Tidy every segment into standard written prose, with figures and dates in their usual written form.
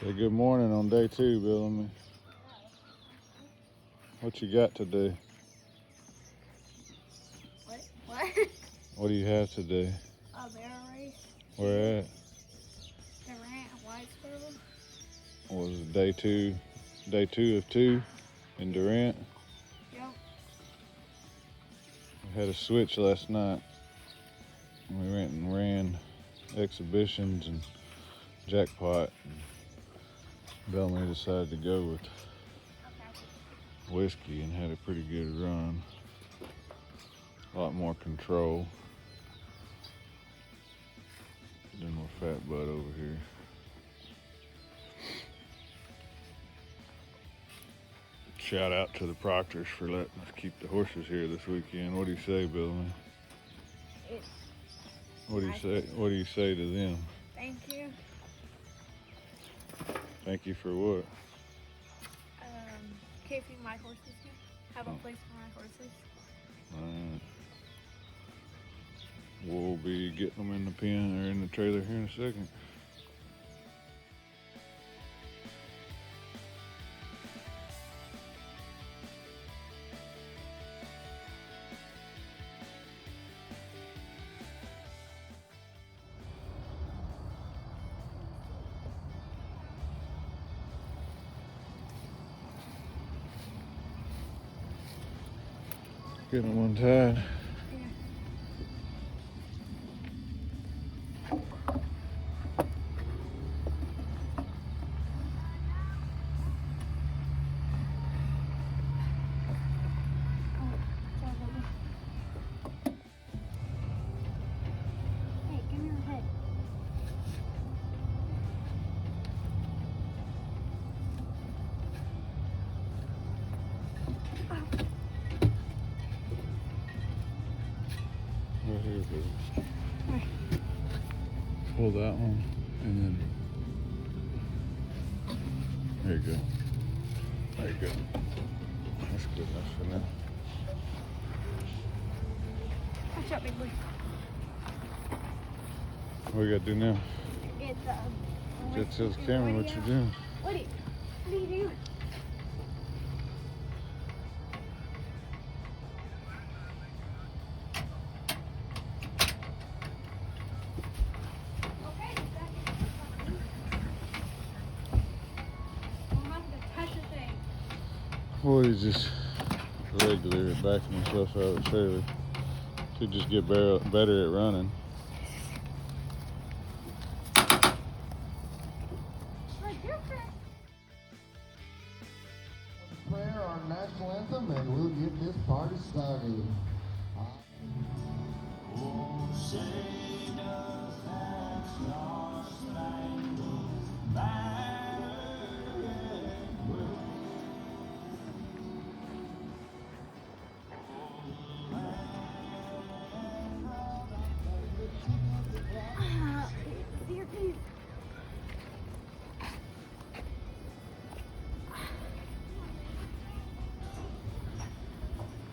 Say good morning on day 2, Bellamy. What you got today? What? What do you have today? A barrel race. Where at? Durant, Whitesboro. What was it, day 2? Day 2 of 2 in Durant? Yep. We had a switch last night. We went and ran exhibitions and jackpot. Bellamy decided to go with whiskey and had a pretty good run. A lot more control than my fat butt over here. Shout out to the Proctors for letting us keep the horses here this weekend. What do you say, Bellamy? What do you say? What do you say to them? Thank you. Thank you for what? Keeping my horses here. Have a place for my horses. We'll be getting them in the pen or in the trailer here in a second. Getting them untied. Hey, give me your head. Right here, baby. Where? Pull that one and then there you go. There you go. That's good enough for now. Watch out, big boy. What we gotta do now? It's Just tell the camera what you're doing. What are you doing? Boy, he's just regular at backing himself out of the trailer. Should just get better at running. Prayer, our national anthem, and we'll get this party started. Oh, say does that star-spangled banner yet wave?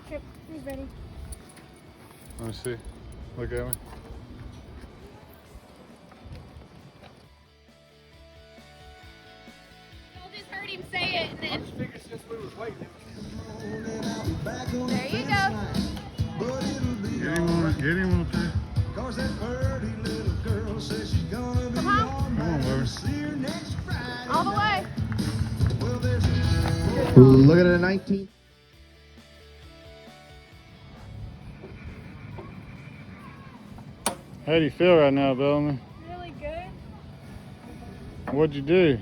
Chip, he's ready. Let me see. Look at me. I'll just heard him say it and then. I just figured since we was waiting. There you go. Get him up there. Cause that pretty little girl says she's gonna be Come on. Come on, baby. See her next Friday. All the way. Well, there's look at it, 19. How do you feel right now, Bellamy? Really good. What'd you do?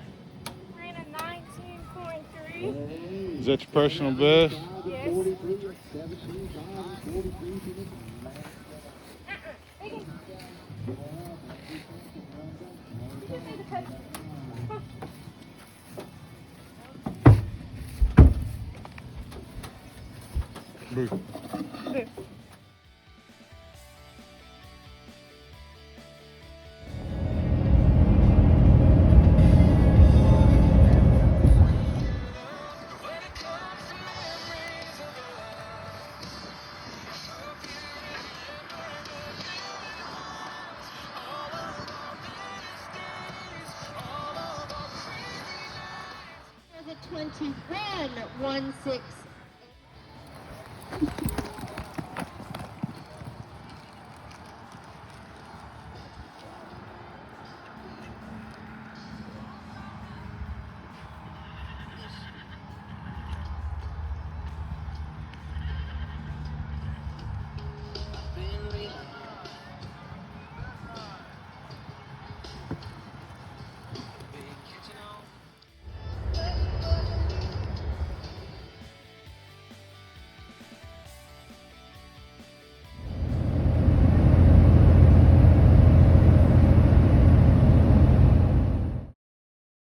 Ran a 19.3. Is that your personal best? Yes. Boo. 20 ran 1-6.